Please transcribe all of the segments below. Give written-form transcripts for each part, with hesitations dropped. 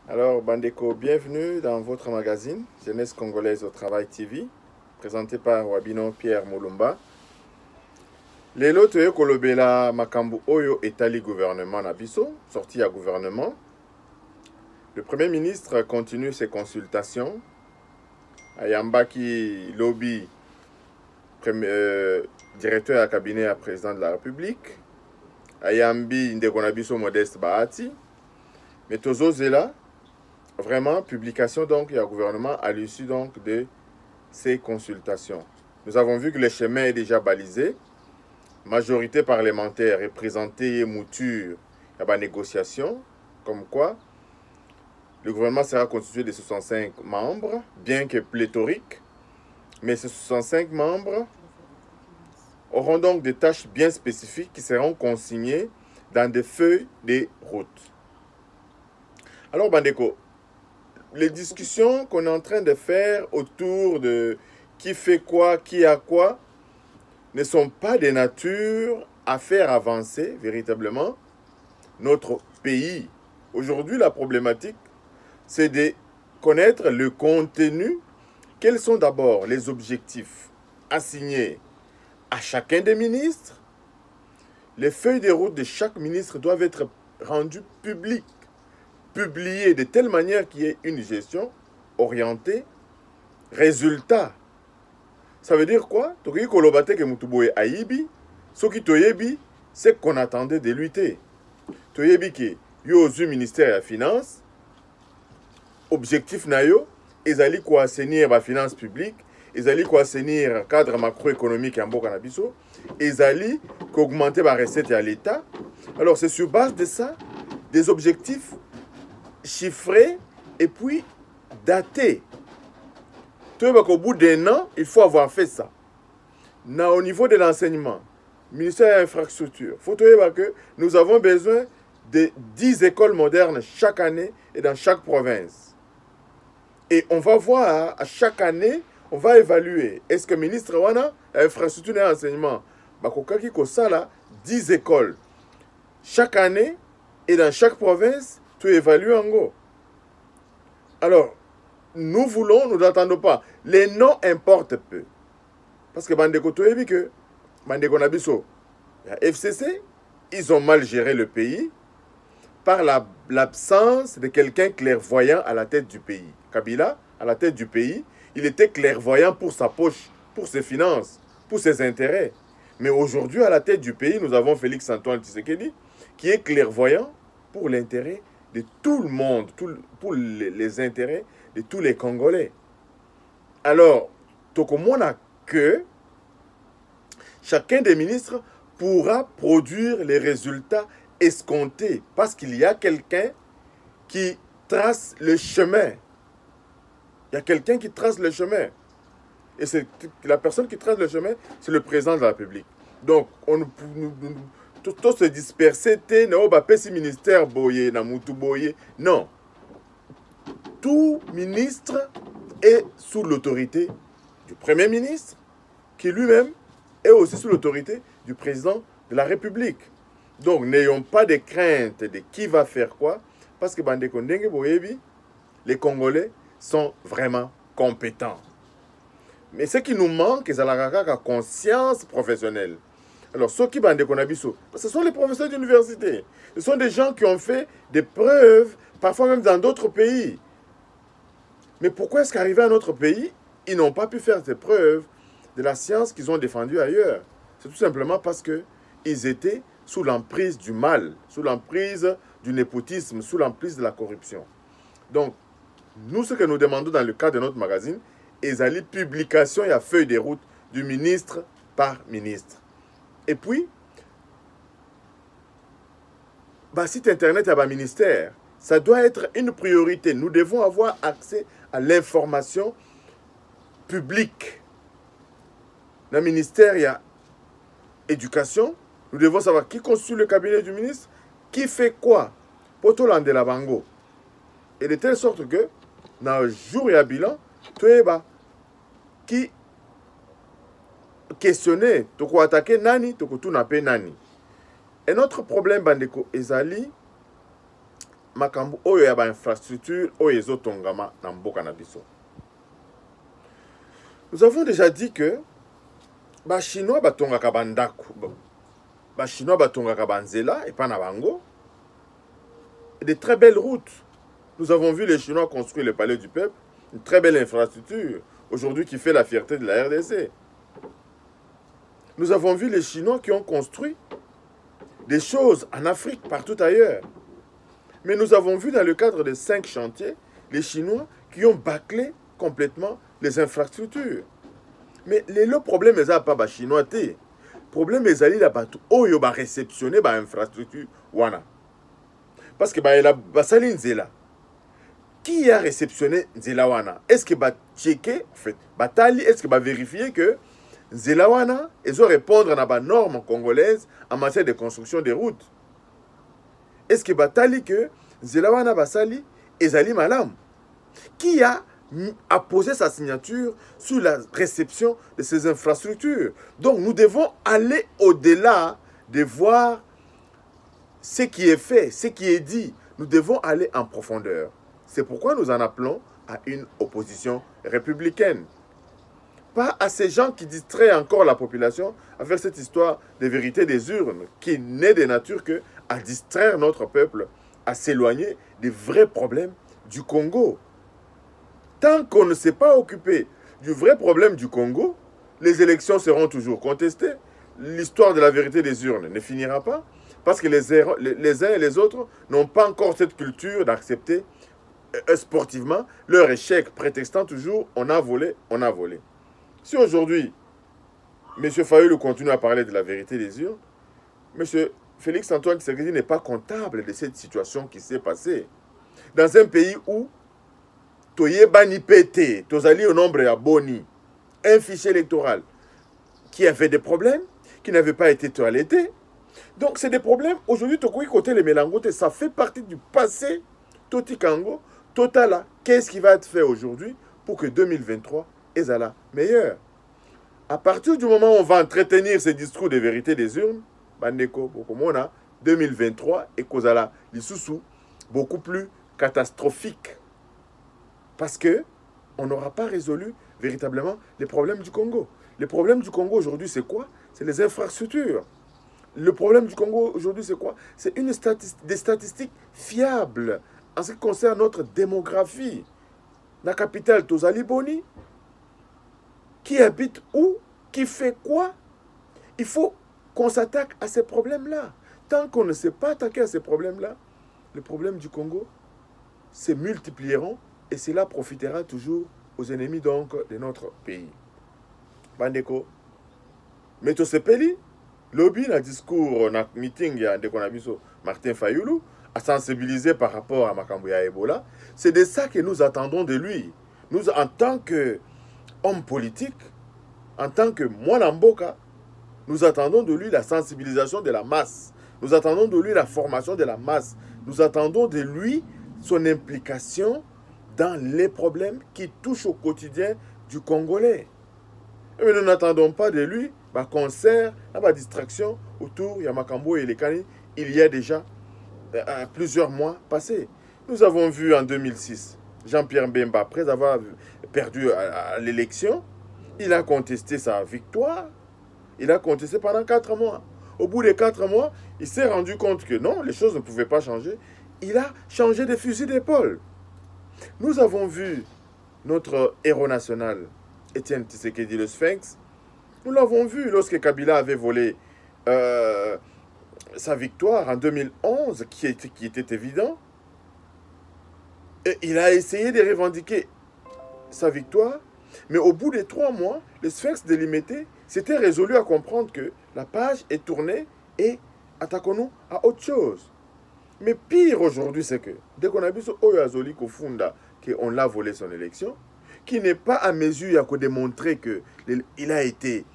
Alors, Bandeko, bienvenue dans votre magazine Jeunesse Congolaise au Travail TV, présenté par Wabino Pierre Moulumba. Lelo toye kolobela makambu oyo etali gouvernement na biso, sorti à gouvernement. Le Premier ministre continue ses consultations. Ayambaki lobby, directeur à cabinet à président de la République. Ayambi Ndekonabiso Modeste Bahati. Mais Tozo Zela, vraiment, publication donc, il y a un gouvernement à l'issue donc de ces consultations. Nous avons vu que le chemin est déjà balisé. Majorité parlementaire représentée et mouture, il y a pas de négociation, comme quoi le gouvernement sera constitué de 65 membres, bien que pléthorique, mais ces 65 membres auront donc des tâches bien spécifiques qui seront consignées dans des feuilles de route. Alors, Bandeko, les discussions qu'on est en train de faire autour de qui fait quoi, qui a quoi, ne sont pas de nature à faire avancer véritablement notre pays. Aujourd'hui, la problématique, c'est de connaître le contenu. Quels sont d'abord les objectifs assignés à chacun des ministres? Les feuilles de route de chaque ministre doivent être rendues publiques, publiées de telle manière qu'il y ait une gestion orientée résultat. Ça veut dire quoi? Toki kolobate ke mutuboye aibi, soki toyebi, c'est qu'on attendait de lutter. Toyebi ke yo ozu ministère ya finance, objectif na yo, ezali ko assainir ba finance publique, ezali ko assainir cadre macroéconomique en mboka na biso, ezali ko augmenter ba recette à l'État. Alors c'est sur base de ça, des objectifs chiffrés et puis datés. Au bout d'un an, il faut avoir fait ça. Au niveau de l'enseignement, ministère de l'Infrastructure, il faut que nous avons besoin de 10 écoles modernes chaque année et dans chaque province. Et on va voir, à chaque année, on va évaluer. Est-ce que le ministre Wana, Infrastructure et Enseignement, bakokaki kosala 10 écoles chaque année et dans chaque province, tu évalues en gros. Alors, nous voulons, nous n'attendons pas. Les noms importent peu. Parce que Bandeko Toyebi que Bandeko Nabiso, la FCC, ils ont mal géré le pays par l'absence de quelqu'un clairvoyant à la tête du pays. Kabila, à la tête du pays, il était clairvoyant pour sa poche, pour ses finances, pour ses intérêts. Mais aujourd'hui, à la tête du pays, nous avons Félix-Antoine Tshisekedi, qui est clairvoyant pour l'intérêt de tout le monde, pour les intérêts de tous les Congolais. Alors, tokomona que chacun des ministres pourra produire les résultats escomptés parce qu'il y a quelqu'un qui trace le chemin. Il y a quelqu'un qui trace le chemin. Et c'est la personne qui trace le chemin, c'est le président de la République. Donc, tout se disperser, si ministère boye, na mutu boye. Non. Tout ministre est sous l'autorité du Premier ministre, qui lui-même est aussi sous l'autorité du président de la République. Donc, n'ayons pas de crainte de qui va faire quoi, parce que les Congolais sont vraiment compétents. Mais ce qui nous manque, c'est la conscience professionnelle. Alors, ceux qui ce sont les professeurs d'université. Ce sont des gens qui ont fait des preuves, parfois même dans d'autres pays. Mais pourquoi est-ce qu'arrivés à notre pays, ils n'ont pas pu faire ces preuves de la science qu'ils ont défendue ailleurs? C'est tout simplement parce qu'ils étaient sous l'emprise du mal, sous l'emprise du népotisme, sous l'emprise de la corruption. Donc, nous, ce que nous demandons dans le cadre de notre magazine, c'est la publication et la feuille de route du ministre par ministre. Et puis, site internet à ministère, ça doit être une priorité. Nous devons avoir accès à l'information publique. Dans le ministère, il y a éducation. Nous devons savoir qui constitue le cabinet du ministre, qui fait quoi. Pour tout l'an de la bango. Et de telle sorte que, dans le jour et à bilan, qui questionner, toko attaquer nani, toko tout nape nani. Et notre problème, Bandeko Ezali, makambo oyo ya ba infrastructure oyo ezotongama na mboka na biso. Nous avons déjà dit que ba chinois batongaka bandako, ba chinois batongaka banzela et pas na bango, de très belles routes. Nous avons vu les Chinois construire le palais du peuple, une très belle infrastructure aujourd'hui qui fait la fierté de la RDC. Nous avons vu les Chinois qui ont construit des choses en Afrique, partout ailleurs. Mais nous avons vu dans le cadre de 5 chantiers, les Chinois qui ont bâclé complètement les infrastructures. Mais le problème n'est pas les Chinois. Le problème est que les ba réceptionner les infrastructures. Parce que qui a réceptionné Nzela wana? Est-ce que va checker, en fait, est-ce que va vérifier que Nzela wana, ils ont répondre à la norme congolaise en matière de construction des routes? Est-ce que batali que Nzela wana basali ezali malam? Qui a posé sa signature sur la réception de ces infrastructures? Donc nous devons aller au-delà de voir ce qui est fait, ce qui est dit. Nous devons aller en profondeur. C'est pourquoi nous en appelons à une opposition républicaine. Pas à ces gens qui distraient encore la population avec cette histoire de vérité des urnes qui n'est de nature que à distraire notre peuple, à s'éloigner des vrais problèmes du Congo. Tant qu'on ne s'est pas occupé du vrai problème du Congo, les élections seront toujours contestées. L'histoire de la vérité des urnes ne finira pas parce que les uns et les autres n'ont pas encore cette culture d'accepter sportivement leur échec, prétextant toujours on a volé, on a volé. Si aujourd'hui, M. Fayulu continue à parler de la vérité des urnes, M. Félix Antoine Tshisekedi n'est pas comptable de cette situation qui s'est passée. Dans un pays où Toyebani pété, Tozali au nombre à Boni, un fichier électoral qui avait des problèmes, qui n'avait pas été toiletté. Donc c'est des problèmes. Aujourd'hui, Tokoui côté les mélangotes, ça fait partie du passé. Toti Kango, Totala, qu'est-ce qui va être fait aujourd'hui pour que 2023 est la meilleure? À partir du moment où on va entretenir ces discours de vérité des urnes, Bandeko, Bokomona, 2023 et Kozala, l'Issoussou, beaucoup plus catastrophique. Parce que on n'aura pas résolu véritablement les problèmes du Congo. Les problèmes du Congo aujourd'hui, c'est quoi? C'est les infrastructures. Le problème du Congo aujourd'hui, c'est quoi? C'est des statistiques fiables en ce qui concerne notre démographie. La capitale, Tozali Boni, qui habite où? Qui fait quoi? Il faut qu'on s'attaque à ces problèmes-là. Tant qu'on ne s'est pas attaqué à ces problèmes-là, les problèmes du Congo se multiplieront et cela profitera toujours aux ennemis donc de notre pays. Bandeko, Meto Sepeli, lobby na discours, na meeting ya Ndeko Nabiso Martin Fayulu, à sensibiliser par rapport à Makambo ya Ebola. C'est de ça que nous attendons de lui. Nous, en tant qu'homme politique, en tant que Mwanamboka, nous attendons de lui la sensibilisation de la masse. Nous attendons de lui la formation de la masse. Nous attendons de lui son implication dans les problèmes qui touchent au quotidien du Congolais. Mais nous n'attendons pas de lui un concert, une distraction autour de Makambo et les Kani. Il y a déjà plusieurs mois passés. Nous avons vu en 2006, Jean-Pierre Mbemba, après avoir perdu à l'élection, il a contesté sa victoire. Il a contesté pendant 4 mois. Au bout des 4 mois, il s'est rendu compte que non, les choses ne pouvaient pas changer. Il a changé de fusil d'épaule. Nous avons vu notre héros national, Étienne Tshisekedi le Sphinx. Nous l'avons vu lorsque Kabila avait volé sa victoire en 2011, qui était évident. Et il a essayé de revendiquer sa victoire. Mais au bout des 3 mois, le Sphinx délimité s'était résolu à comprendre que la page est tournée et attaquons-nous à autre chose. Mais pire aujourd'hui, c'est que dès qu'on a vu ce Oyazoli Kofunda, qu'on l'a volé son élection, qui n'est pas à mesure de démontrer qu'il a été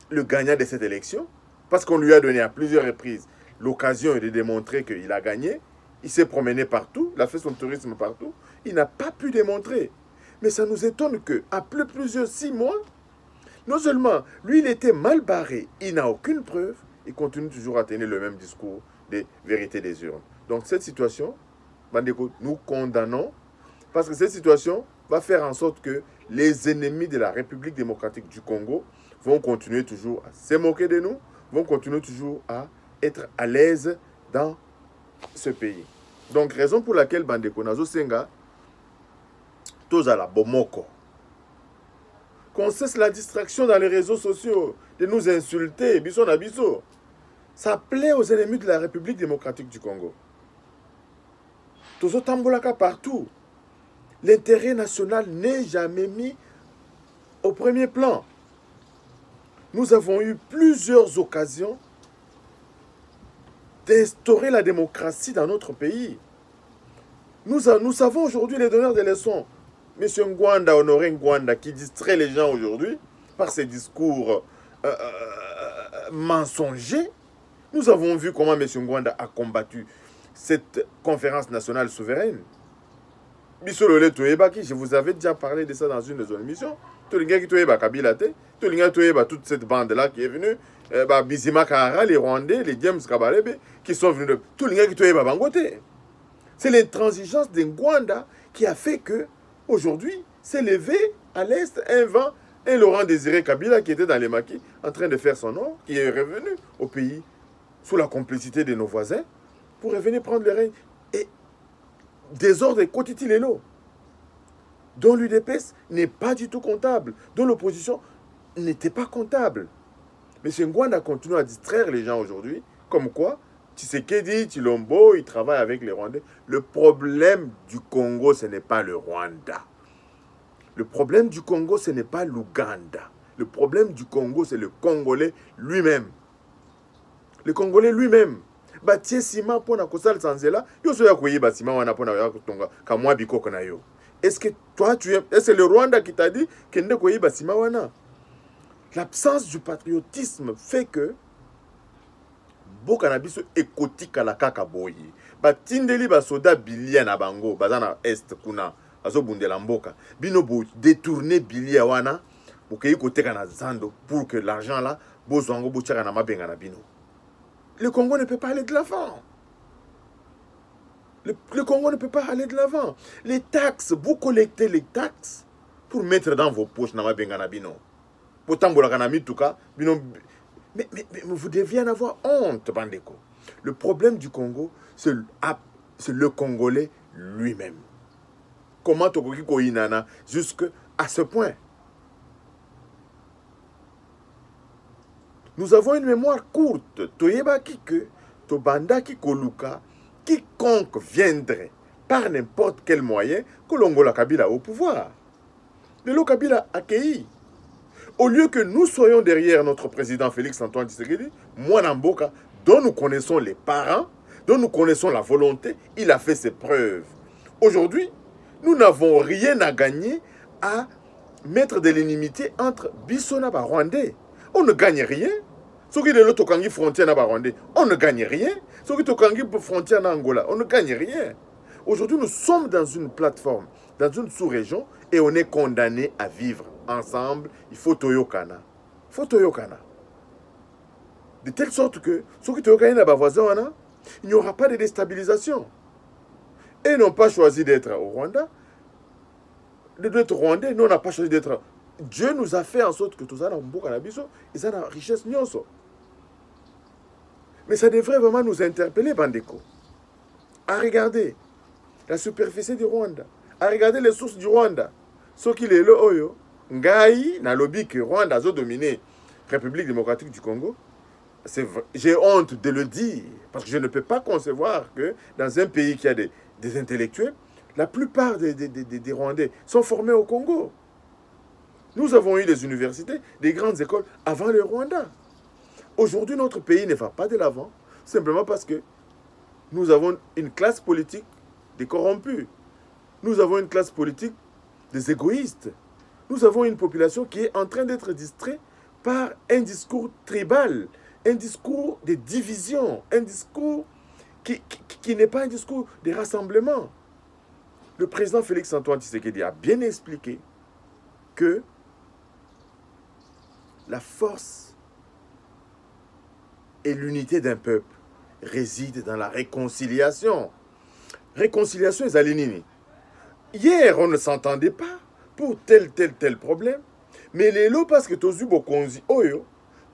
le gagnant de cette élection, parce qu'on lui a donné à plusieurs reprises l'occasion de démontrer qu'il a gagné. Il s'est promené partout, il a fait son tourisme partout, il n'a pas pu démontrer. Mais ça nous étonne qu'après plusieurs 6 mois, non seulement lui, il était mal barré, il n'a aucune preuve, il continue toujours à tenir le même discours des vérités des urnes. Donc cette situation Bandeko, nous condamnons parce que cette situation va faire en sorte que les ennemis de la République démocratique du Congo vont continuer toujours à se moquer de nous, vont continuer toujours à être à l'aise dans ce pays. Donc, raison pour laquelle Bandeko Nazo Senga, tous à la Bomoko, qu'on cesse la distraction dans les réseaux sociaux, de nous insulter, biso na biso. Ça plaît aux ennemis de la République démocratique du Congo. Tozo tambolaka partout. L'intérêt national n'est jamais mis au premier plan. Nous avons eu plusieurs occasions d'instaurer la démocratie dans notre pays. Nous savons aujourd'hui les donneurs de leçons. M. Ngwanda, Honoré Ngwanda, qui distrait les gens aujourd'hui par ses discours mensongers. Nous avons vu comment M. Ngwanda a combattu cette conférence nationale souveraine. Je vous avais déjà parlé de ça dans une de nos émissions. Tout le monde qui est Kabila, tout le monde qui est toute cette bande-là qui est venue, Bizima Kahara, les Rwandais, les James Kabarebe, qui sont venus de tout le monde qui est Bangote. C'est l'intransigeance de Ngwanda qui a fait que, aujourd'hui, s'est levé à l'Est un vent, un Laurent Désiré Kabila qui était dans les maquis, en train de faire son nom, qui est revenu au pays sous la complicité de nos voisins, pour revenir prendre le règne. Et désordre et Kotiti Lelo, dont l'UDPS n'est pas du tout comptable, dont l'opposition n'était pas comptable. M. Ngwanda continue à distraire les gens aujourd'hui, comme quoi Tshisekedi, Tshilombo, il travaille avec les Rwandais. Le problème du Congo, ce n'est pas le Rwanda. Le problème du Congo, ce n'est pas l'Ouganda. Le problème du Congo, c'est le Congolais lui-même. Le Congolais lui-même. Batie sima pona kosal sanzela, yo so ya koyeba sima wana pona ya kotonga kamwa bikoko na yo. Est-ce que toi tu es, est-ce le Rwanda qui t'a dit que ne koyeba sima wana? L'absence du patriotisme fait que boka na biso ekotika la kaka boyi. Ba tindeli ba soda bilia na bango, bazana est kuna, azo bundela mboka. Bino bo détourner bilia wana, bokeyi koteka na zando pour que l'argent là bozwango bochaka na mabenga na bino. Le Congo ne peut pas aller de l'avant. Le Congo ne peut pas aller de l'avant. Les taxes, vous collectez les taxes pour mettre dans vos poches na mabenga na bino. Mais vous deviez en avoir honte, Bandeko. Le problème du Congo, c'est le Congolais lui-même. Comment Tokoki Koinana jusqu'à ce point? Nous avons une mémoire courte. Toyeba Kike, Tobanda Kikoluka, quiconque viendrait par n'importe quel moyen que l'Ongola Kabila au pouvoir. Le Kabila accueilli. Au lieu que nous soyons derrière notre président Félix-Antoine Tshisekedi, Mwanamboka, dont nous connaissons les parents, dont nous connaissons la volonté, il a fait ses preuves. Aujourd'hui, nous n'avons rien à gagner à mettre de l'inimité entre Bissona et Rwandais. On ne gagne rien. Ceux qui sont Tokangi frontière na Rwandais, on ne gagne rien. Ceux qui Tokangi frontière na Angola, on ne gagne rien. Aujourd'hui, nous sommes dans une plateforme, dans une sous-région, et on est condamné à vivre ensemble. Il faut Toyokana. Il faut Toyokana. De telle sorte que, ceux qui Toyokana na voisin, il n'y aura pas de déstabilisation. Et ils n'ont pas choisi d'être au Rwanda. D'être Rwandais, nous, on n'a pas choisi d'être. Dieu nous a fait en sorte que tout ça, ils ont la richesse nyonso. Mais ça devrait vraiment nous interpeller, Bandeko. À regarder la superficie du Rwanda, à regarder les sources du Rwanda. Ce qui est là, Oyo, Ngai, na lobby que Rwanda a dominé République démocratique du Congo. J'ai honte de le dire, parce que je ne peux pas concevoir que dans un pays qui a des intellectuels, la plupart des Rwandais sont formés au Congo. Nous avons eu des universités, des grandes écoles avant le Rwanda. Aujourd'hui, notre pays ne va pas de l'avant, simplement parce que nous avons une classe politique des corrompus. Nous avons une classe politique des égoïstes. Nous avons une population qui est en train d'être distraite par un discours tribal, un discours de division, un discours qui n'est pas un discours de rassemblement. Le président Félix-Antoine Tshisekedi a bien expliqué que la force et l'unité d'un peuple résident dans la réconciliation. réconciliation ezali nini. Hier, on ne s'entendait pas pour tel problème. Mais lelo, parce que tozu bokonzi oyo,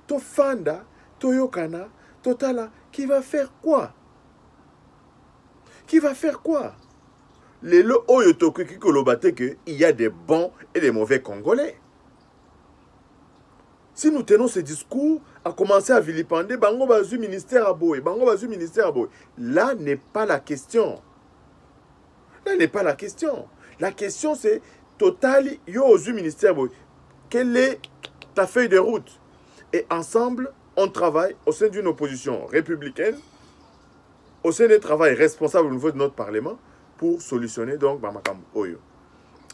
to fanda, to yokana, totala, qui va faire quoi? Qui va faire quoi? Lelo oyo tokoki kolobate que il y a des bons et des mauvais Congolais. Si nous tenons ce discours, à commencer à vilipender, bango bazu ministère à boy, bango bazu ministère à boy. Là n'est pas la question. Là n'est pas la question. La question c'est, total, yo ozu ministère boy. Quelle est ta feuille de route? Et ensemble, on travaille au sein d'une opposition républicaine, au sein des travails responsables au niveau de notre Parlement, pour solutionner donc Bamakam Oyo.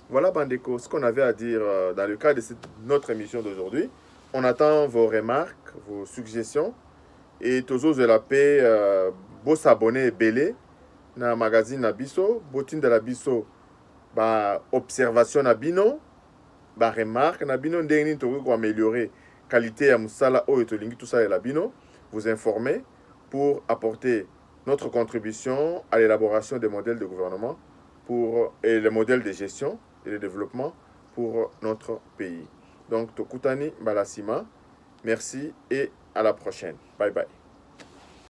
Voilà, Bandeko, ce qu'on avait à dire dans le cadre de notre émission d'aujourd'hui. On attend vos remarques, vos suggestions. Et tous de la paix, beau s'abonner et belé dans le magazine Nabiso, botin de la biso, observation Nabino, remarque Nabino, ndeni pour améliorer qualité à Moussala, Oyotolingi, tout ça et Labino, vous informer pour apporter notre contribution à l'élaboration des modèles de gouvernement et les modèles de gestion et de développement pour notre pays. Donc, Tokutani Balasima, merci et à la prochaine. Bye bye.